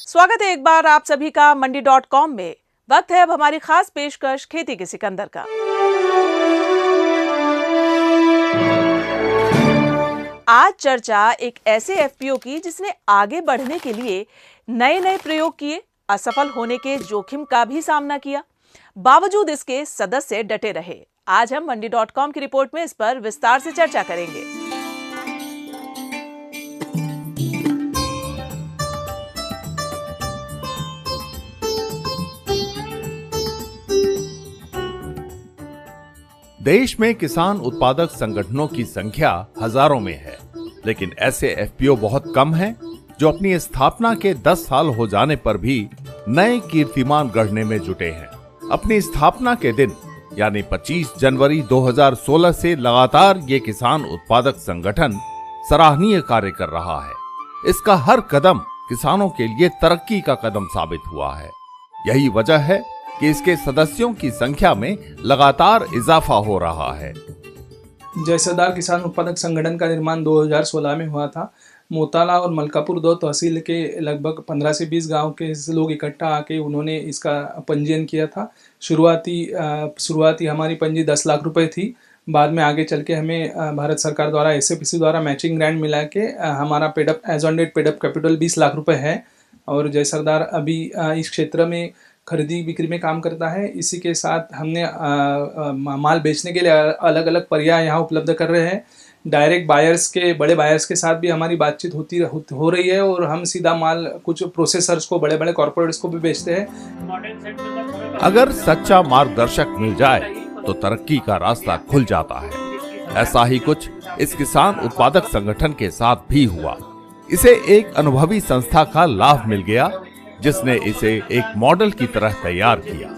स्वागत है एक बार आप सभी का मंडी.com में। वक्त है अब हमारी खास पेशकश खेती के सिकंदर का। आज चर्चा एक ऐसे एफपीओ की जिसने आगे बढ़ने के लिए नए नए प्रयोग किए, असफल होने के जोखिम का भी सामना किया, बावजूद इसके सदस्य डटे रहे। आज हम मंडी.com की रिपोर्ट में इस पर विस्तार से चर्चा करेंगे। देश में किसान उत्पादक संगठनों की संख्या हजारों में है, लेकिन ऐसे एफपीओ बहुत कम हैं जो अपनी स्थापना के 10 साल हो जाने पर भी नए कीर्तिमान गढ़ने में जुटे हैं। अपनी स्थापना के दिन यानी 25 जनवरी 2016 से लगातार ये किसान उत्पादक संगठन सराहनीय कार्य कर रहा है। इसका हर कदम किसानों के लिए तरक्की का कदम साबित हुआ है। यही वजह है कि इसके सदस्यों की संख्या में लगातार इजाफा हो रहा है। जय सरदार किसान उत्पादक संगठन का निर्माण 2016 में हुआ था। मोताला और मलकापुर दो तहसील के लगभग 15 से 20 गांव के लोग इकट्ठा आके उन्होंने इसका पंजीयन किया था। शुरुआती हमारी पंजी 10 लाख रुपए थी। बाद में आगे चल के हमें भारत सरकार द्वारा एसएफपीसी द्वारा मैचिंग ग्रांट मिला के हमारा paid up as on date paid up capital 20 lakh रुपए है। और जय सरदार अभी इस क्षेत्र में खरीदी बिक्री में काम करता है। इसी के साथ हमने माल बेचने के लिए अलग अलग पर्याय यहाँ उपलब्ध कर रहे हैं। डायरेक्ट बायर्स के बड़े बायर्स के साथ भी हमारी बातचीत हो रही है और हम सीधा माल कुछ प्रोसेसर्स को बड़े बड़े कॉर्पोरेट्स को भी बेचते हैं। अगर सच्चा मार्गदर्शक मिल जाए तो तरक्की का रास्ता खुल जाता है। ऐसा ही कुछ इस किसान उत्पादक संगठन के साथ भी हुआ। इसे एक अनुभवी संस्था का लाभ मिल गया जिसने इसे एक मॉडल की तरह तैयार किया।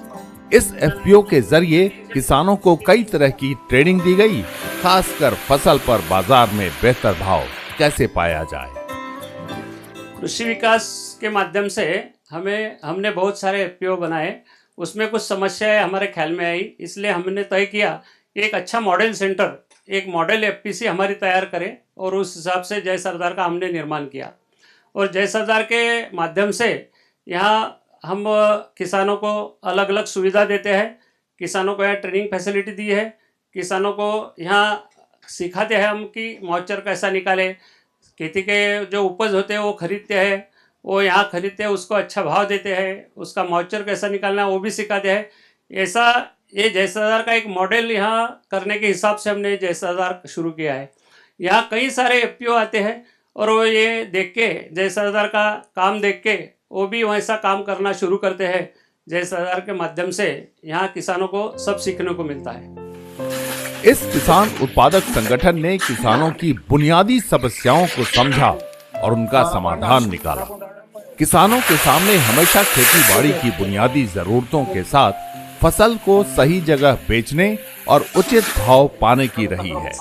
इस एफपीओ के जरिए किसानों को कई तरह की ट्रेनिंग दी गई, खासकर फसल पर बाजार में बेहतर भाव कैसे पाया जाए। कृषि विकास के माध्यम से हमने बहुत सारे एफपीओ बनाए। उसमें कुछ समस्याएं हमारे ख्याल में आई, इसलिए हमने तय किया कि एक अच्छा मॉडल सेंटर, एक मॉडल एफपीसी हमारी तैयार करें और उस हिसाब से जय सरदार का हमने निर्माण किया। और जय सरदार के माध्यम से यहाँ हम किसानों को अलग अलग सुविधा देते हैं। किसानों को यहाँ ट्रेनिंग फैसिलिटी दी है। किसानों को यहाँ सिखाते हैं हम कि मॉइस्चर कैसा निकाले, खेती के जो उपज होते हैं वो खरीदते हैं, वो यहाँ खरीदते हैं, उसको अच्छा भाव देते हैं, उसका मॉइस्चर कैसा निकालना है वो भी सिखाते हैं। ऐसा ये जय सरदार का एक मॉडल यहाँ करने के हिसाब से हमने जय सरदार शुरू किया है। यहाँ कई सारे एफपीओ आते हैं और वो ये देख के जय सरदार का काम देख के वो भी वैसा काम करना शुरू करते हैं। जय सरदार के माध्यम से यहाँ किसानों को सब सीखने को मिलता है। इस किसान उत्पादक संगठन ने किसानों की बुनियादी समस्याओं को समझा और उनका समाधान निकाला। किसानों के सामने हमेशा खेती बाड़ी की बुनियादी जरूरतों के साथ फसल को सही जगह बेचने और उचित भाव पाने की रही है।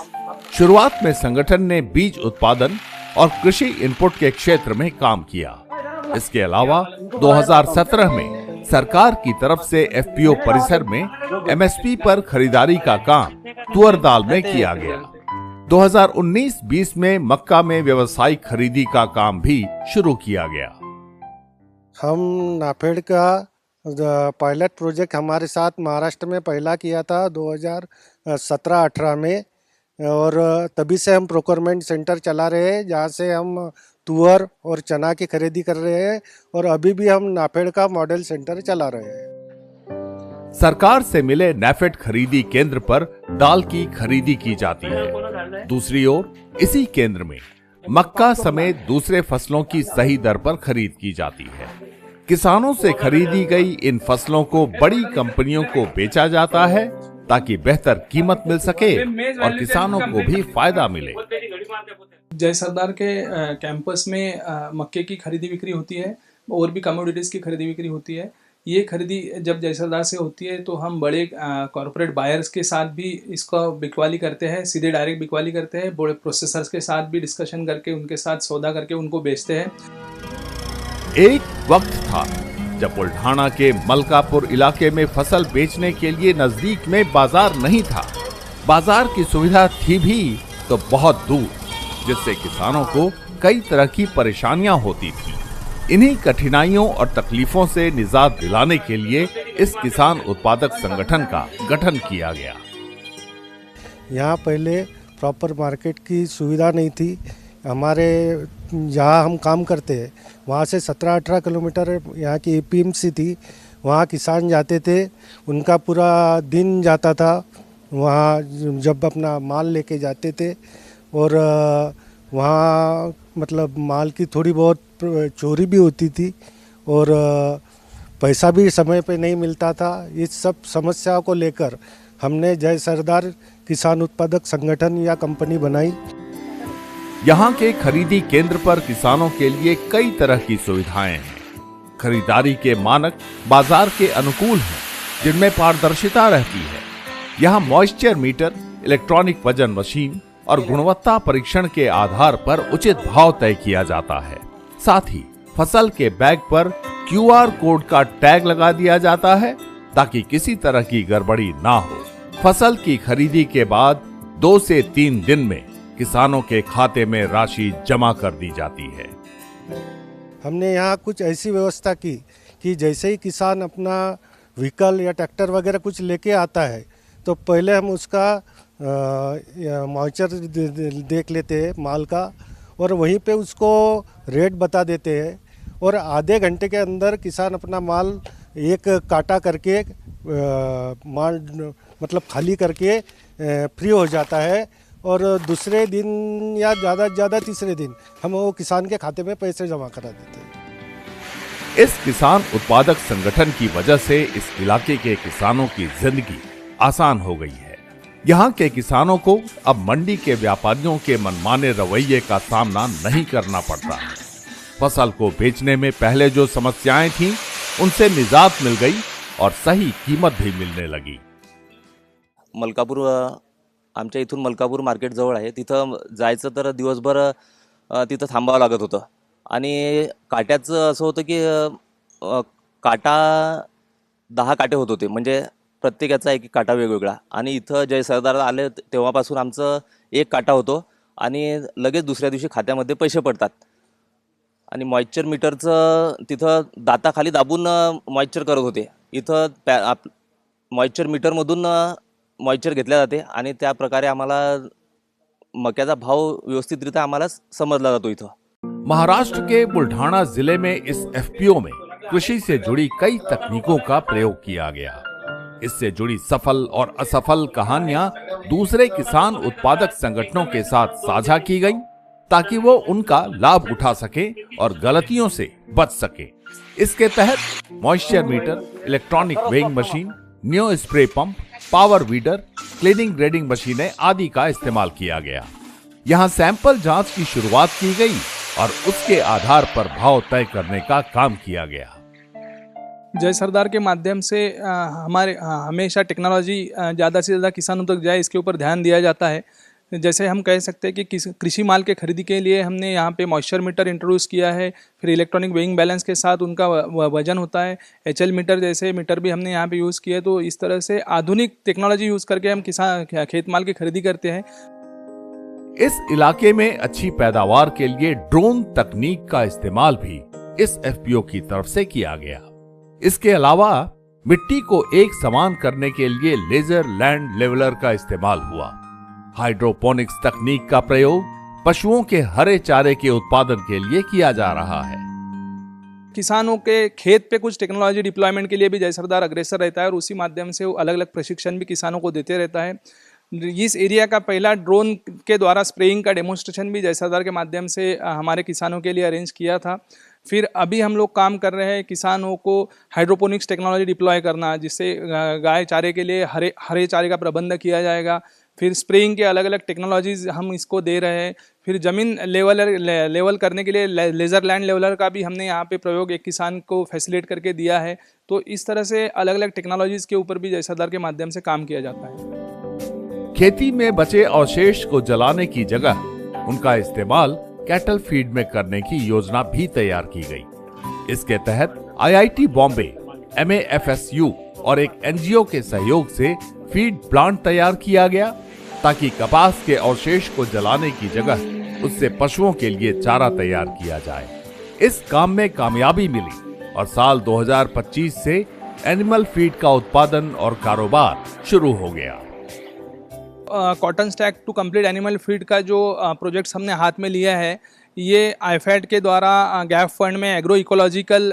शुरुआत में संगठन ने बीज उत्पादन और कृषि इनपुट के क्षेत्र में काम किया। इसके अलावा 2017 में सरकार की तरफ से एफपीओ परिसर में एमएसपी पर खरीदारी का काम तुअर दाल में किया गया। 2019-20 में मक्का में व्यावसायिक खरीदी का काम भी शुरू किया गया। हम नाफेड का पायलट प्रोजेक्ट हमारे साथ महाराष्ट्र में पहला किया था 2017-18 में, और तभी से हम प्रोक्योरमेंट सेंटर चला रहे हैं जहाँ से हम तुअर और चना की खरीदी कर रहे हैं, और अभी भी हम नाफेड का मॉडल सेंटर चला रहे हैं। सरकार से मिले नाफेड खरीदी केंद्र पर दाल की खरीदी की जाती है। दूसरी ओर इसी केंद्र में मक्का समेत दूसरे फसलों की सही दर पर खरीद की जाती है। किसानों से खरीदी गई इन फसलों को बड़ी कंपनियों को बेचा जाता है ताकि बेहतर कीमत मिल सके और किसानों को भी फायदा मिले। जय सरदार के कैंपस में मक्के की खरीदी बिक्री होती है और भी कमोडिटीज़ की खरीदी बिक्री होती है। ये खरीदी जब जय सरदार से होती है तो हम बड़े कॉर्पोरेट बायर्स के साथ भी इसका बिकवाली करते हैं, सीधे डायरेक्ट बिकवाली करते हैं। बड़े प्रोसेसर्स के साथ भी डिस्कशन करके उनके साथ सौदा करके उनको बेचते हैं। एक वक्त था जब बुल्ढाना के मलकापुर इलाके में फसल बेचने के लिए नजदीक में बाजार नहीं था। बाजार की सुविधा थी भी तो बहुत दूर, जिससे किसानों को कई तरह की परेशानियां होती थी। इन्हीं कठिनाइयों और तकलीफों से निजात दिलाने के लिए इस किसान उत्पादक संगठन का गठन किया गया। यहाँ पहले प्रॉपर मार्केट की सुविधा नहीं थी। हमारे जहाँ हम काम करते हैं वहाँ से 17-18 किलोमीटर यहाँ की एपीएमसी थी। वहाँ किसान जाते थे, उनका पूरा दिन जाता था वहाँ जब अपना माल लेके जाते थे। और वहाँ मतलब माल की थोड़ी बहुत चोरी भी होती थी और पैसा भी समय पे नहीं मिलता था। इस सब समस्याओं को लेकर हमने जय सरदार किसान उत्पादक संगठन या कंपनी बनाई। यहाँ के खरीदी केंद्र पर किसानों के लिए कई तरह की सुविधाएं हैं। खरीदारी के मानक बाजार के अनुकूल हैं, जिनमें पारदर्शिता रहती है। यहाँ मॉइस्चर मीटर, इलेक्ट्रॉनिक वजन मशीन और गुणवत्ता परीक्षण के आधार पर उचित भाव तय किया जाता है। साथ ही फसल के बैग पर QR कोड का टैग लगा दिया जाता है ताकि किसी तरह की गड़बड़ी ना हो। फसल की खरीदी के बाद 2 से 3 दिन में किसानों के खाते में राशि जमा कर दी जाती है। हमने यहाँ कुछ ऐसी व्यवस्था की कि जैसे ही किसान अपना व्हीकल या ट्रैक्टर वगैरह कुछ लेके आता है तो पहले हम उसका मॉइस्चर देख लेते हैं माल का और वहीं पे उसको रेट बता देते हैं। और आधे घंटे के अंदर किसान अपना माल एक काटा करके माल मतलब खाली करके फ्री हो जाता है। और दूसरे दिन या ज़्यादा से ज़्यादा तीसरे दिन हम वो किसान के खाते में पैसे जमा करा देते हैं। इस किसान उत्पादक संगठन की वजह से इस इलाके के किसानों की जिंदगी आसान हो गई है। यहाँ के किसानों को अब मंडी के व्यापारियों के मनमाने रवैये का सामना नहीं करना पड़ता है। फसल को बेचने में पहले जो समस्याएं थीं, उनसे निजात मिल गई और सही कीमत भी मिलने लगी। मलकापूर आमच्या इथून मलकापूर मार्केट जवळ आहे। तिथं जायचं तर दिवसभर तिथं थांबावं लागत होतं आणि काट्याचं असं होतं की काटा 10 काटे होत होते, म्हणजे प्रत्येकाचा एक काटा वेगवेगळा। आणि इथं जय सरदार आले तेव्हापासून आमचं एक काटा होतो आणि लगेच दुसऱ्या दिवशी खात्यामध्ये पैसे पडतात। आणि मॉइस्चर मीटरचं तिथं दाताखाली दाबून मॉइस्चर करत होते। इथं मॉइस्चर मीटरमधून मॉइस्चर घेतल्या जाते आणि त्या प्रकारे आम्हाला मक्याचा भाव व्यवस्थितरित्या आम्हाला समजला जातो। इथं महाराष्ट्र के बुल्ढाना जिले में इस FPO में कृषि से जुड़ी कई तकनीकों का प्रयोग किया गया। इससे जुड़ी सफल और असफल कहानियां दूसरे किसान उत्पादक संगठनों के साथ साझा की गईं, ताकि वो उनका लाभ उठा सके और गलतियों से बच सके। इसके तहत moisture metre, electronic weighing machine, new spray pump, power weeder, cleaning grading मशीनें आदि का इस्तेमाल किया गया। यहाँ सैंपल जांच की शुरुआत की गई और उसके आधार पर भाव तय करने का काम किया गया। जय सरदार के माध्यम से हमारे हमेशा टेक्नोलॉजी ज़्यादा से ज़्यादा किसानों तक जाए, इसके ऊपर ध्यान दिया जाता है। जैसे हम कह सकते हैं कि कृषि माल के खरीदी के लिए हमने यहाँ पे मॉइस्चर मीटर इंट्रोड्यूस किया है। फिर इलेक्ट्रॉनिक वेइंग बैलेंस के साथ उनका वजन होता है। HL मीटर जैसे मीटर भी हमने यहाँ पे यूज़ किया। तो इस तरह से आधुनिक टेक्नोलॉजी यूज़ करके हम किसान खेत माल की खरीदी करते हैं। इस इलाके में अच्छी पैदावार के लिए ड्रोन तकनीक का इस्तेमाल भी इस FPO की तरफ से किया गया। इसके अलावा मिट्टी को एक समान करने के लिए लेजर लैंड लेवलर का इस्तेमाल हुआ। हाइड्रोपोनिक्स तकनीक का प्रयोग पशुओं के हरे चारे के उत्पादन के लिए किया जा रहा है। किसानों के खेत पे कुछ टेक्नोलॉजी डिप्लॉयमेंट के लिए भी जय सरदार अग्रसर रहता है और उसी माध्यम से वो अलग अलग प्रशिक्षण भी किसानों को देते रहता है। इस एरिया का पहला ड्रोन के द्वारा स्प्रेइंग का डेमोन्स्ट्रेशन भी जय सरदार के माध्यम से हमारे किसानों के लिए अरेंज किया था। फिर अभी हम लोग काम कर रहे हैं किसानों को हाइड्रोपोनिक्स टेक्नोलॉजी डिप्लॉय करना, जिससे गाय चारे के लिए हरे चारे का प्रबंध किया जाएगा। फिर स्प्रेइंग के अलग अलग टेक्नोलॉजीज हम इसको दे रहे हैं। फिर ज़मीन लेवल करने के लिए लेज़र लैंड लेवलर का भी हमने यहाँ पे प्रयोग एक किसान को फैसिलिटेट करके दिया है। तो इस तरह से अलग अलग टेक्नोलॉजीज़ के ऊपर भी जय सरदार के माध्यम से काम किया जाता है। खेती में बचे अवशेष को जलाने की जगह उनका इस्तेमाल कैटल फीड में करने की योजना भी तैयार की गई। इसके तहत IIT बॉम्बे, MAFSU और एक NGO के सहयोग से फीड प्लांट तैयार किया गया, ताकि कपास के अवशेष को जलाने की जगह उससे पशुओं के लिए चारा तैयार किया जाए। इस काम में कामयाबी मिली और साल 2025 से एनिमल फीड का उत्पादन और कारोबार शुरू हो गया। Cotton stalk to complete animal feed का जो प्रोजेक्ट्स हमने हाथ में लिया है, ये आईफेड के द्वारा गैप फंड में एग्रो इकोलॉजिकल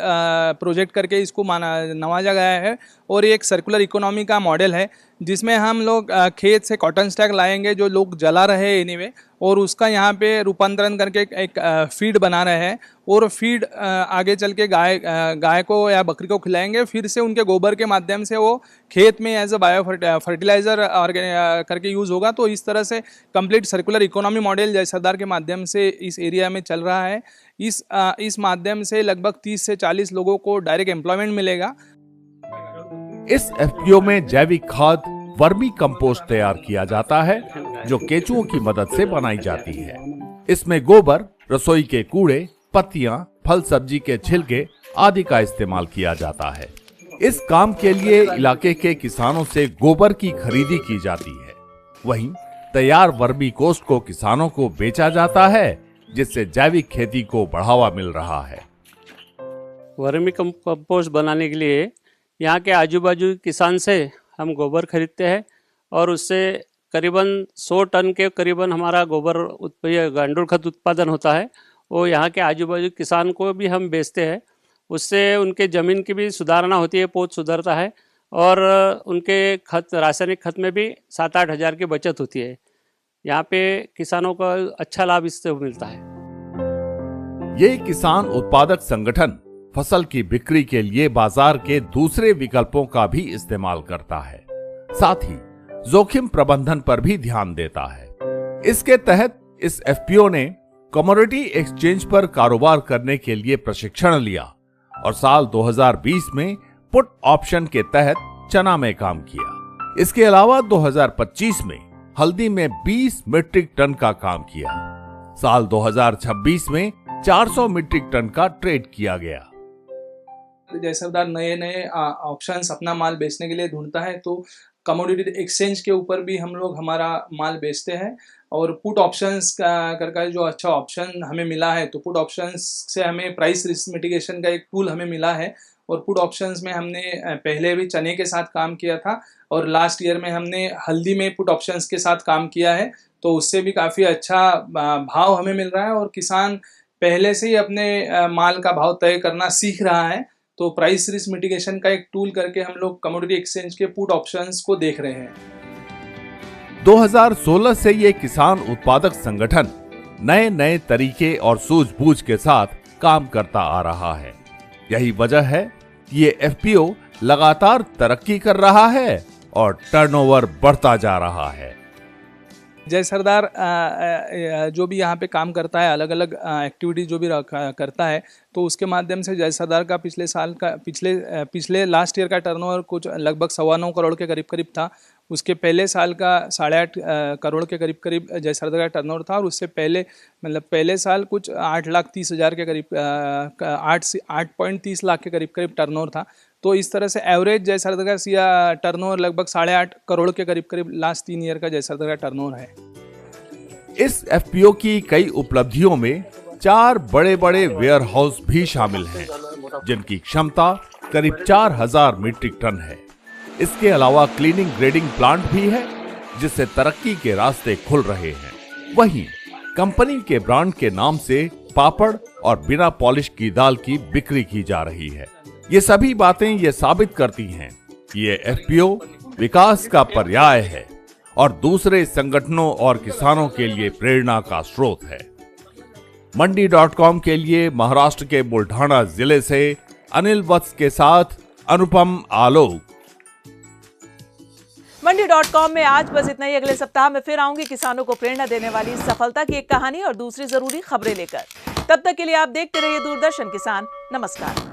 प्रोजेक्ट करके इसको नवाजा गया है और ये एक सर्कुलर इकोनॉमी का मॉडल है जिसमें हम लोग खेत से कॉटन स्टैक लाएंगे जो लोग जला रहे हैं एनीवे, और उसका यहाँ पे रूपांतरण करके एक फीड बना रहे हैं और फीड आगे चल के गाय को या बकरी को खिलाएंगे, फिर से उनके गोबर के माध्यम से वो खेत में एज अ बायो फर्टिलाइज़र करके यूज़ होगा। तो इस तरह से कंप्लीट सर्कुलर इकोनॉमी मॉडल जय सरदार के माध्यम से इस एरिया में चल रहा है। इस माध्यम से लगभग 30 से 40 लोगों को डायरेक्ट एम्प्लॉयमेंट मिलेगा। इस एफपीओ में जैविक खाद वर्मी कंपोस्ट तैयार किया जाता है जो केंचुओं की मदद से बनाई जाती है। इसमें गोबर, रसोई के कूड़े, पत्तियां, फल सब्जी के छिलके आदि का इस्तेमाल किया जाता है। इस काम के लिए इलाके के किसानों से गोबर की खरीदी की जाती है। वहीं तैयार वर्मी कोस्ट को किसानों को बेचा जाता है जिससे जैविक खेती को बढ़ावा मिल रहा है। वर्मी कंपोस्ट बनाने के लिए यहाँ के आजू बाजू किसान से हम गोबर खरीदते हैं और उससे करीबन 100 टन के करीबन हमारा गोबर गांडूल खत उत्पादन होता है। वो यहाँ के आजू बाजू किसान को भी हम बेचते हैं। उससे उनके ज़मीन की भी सुधारना होती है, पोत सुधरता है और उनके खत रासायनिक खत में भी 7-8 हज़ार की बचत होती है। यहाँ पे किसानों को अच्छा लाभ इससे मिलता है। ये किसान उत्पादक संगठन फसल की बिक्री के लिए बाजार के दूसरे विकल्पों का भी इस्तेमाल करता है, साथ ही जोखिम प्रबंधन पर भी ध्यान देता है। इसके तहत इस एफपीओ ने कमोडिटी एक्सचेंज पर कारोबार करने के लिए प्रशिक्षण लिया और साल 2020 में पुट ऑप्शन के तहत चना में काम किया। इसके अलावा 2025 में हल्दी में 20 मीट्रिक टन का काम किया। साल 2026 में 400 मीट्रिक टन का ट्रेड किया गया। जय सरदार नए ऑप्शंस अपना माल बेचने के लिए ढूंढता है, तो कमोडिटी एक्सचेंज के ऊपर भी हम लोग हमारा माल बेचते हैं और पुट ऑप्शंस का जो अच्छा ऑप्शन हमें मिला है, तो पुट ऑप्शंस से हमें प्राइस रिस्क मिटिगेशन का एक टूल हमें मिला है। और पुट ऑप्शंस में हमने पहले भी चने के साथ काम किया था और लास्ट ईयर में हमने हल्दी में पुट ऑप्शंस के साथ काम किया है, तो उससे भी काफ़ी अच्छा भाव हमें मिल रहा है और किसान पहले से ही अपने माल का भाव तय करना सीख रहा है। तो प्राइस रिस्क मिटिगेशन का एक टूल करके हम लोग कमोडिटी एक्सचेंज के पुट ऑप्शंस को देख रहे हैं। 2016 से ये किसान उत्पादक संगठन नए नए तरीके और सूझबूझ के साथ काम करता आ रहा है। यही वजह है कि ये एफपीओ लगातार तरक्की कर रहा है और टर्नओवर बढ़ता जा रहा है। जय सरदार जो भी यहाँ पे काम करता है, अलग अलग एक्टिविटी जो भी करता है, तो उसके माध्यम से जय सरदार का पिछले लास्ट ईयर का टर्नओवर कुछ लगभग 9.25 करोड़ के करीब था। उसके पहले साल का 8.5 करोड़ के करीब जय सरदार का टर्नओवर था और उससे पहले साल कुछ 8,30,000 के करीब 8.30 लाख के करीब टर्नओवर था। तो इस तरह से एवरेज जय सरदार का टर्नओवर लगभग 8.5 करोड़ के करीब लास्ट 3 ईयर का जय सरदार का टर्नओवर है। इस एफपीओ की कई उपलब्धियों में 4 बड़े वेयर हाउस भी शामिल हैं, जिनकी क्षमता करीब 4,000 मीट्रिक टन है। इसके अलावा क्लीनिंग ग्रेडिंग प्लांट भी है, जिससे तरक्की के रास्ते खुल रहे हैं। वहीं कंपनी के ब्रांड के नाम से पापड़ और बिना पॉलिश की दाल की बिक्री की जा रही है। ये सभी बातें ये साबित करती हैं कि ये एफपीओ विकास का पर्याय है और दूसरे संगठनों और किसानों के लिए प्रेरणा का स्रोत है। मंडी.com के लिए महाराष्ट्र के बुल्ढाना जिले से अनिल वत्स के साथ अनुपम आलोक। मंडी.com में आज बस इतना ही। अगले सप्ताह में फिर आऊंगी किसानों को प्रेरणा देने वाली सफलता की एक कहानी और दूसरी जरूरी खबरें लेकर। तब तक के लिए आप देखते रहिए दूरदर्शन किसान। नमस्कार।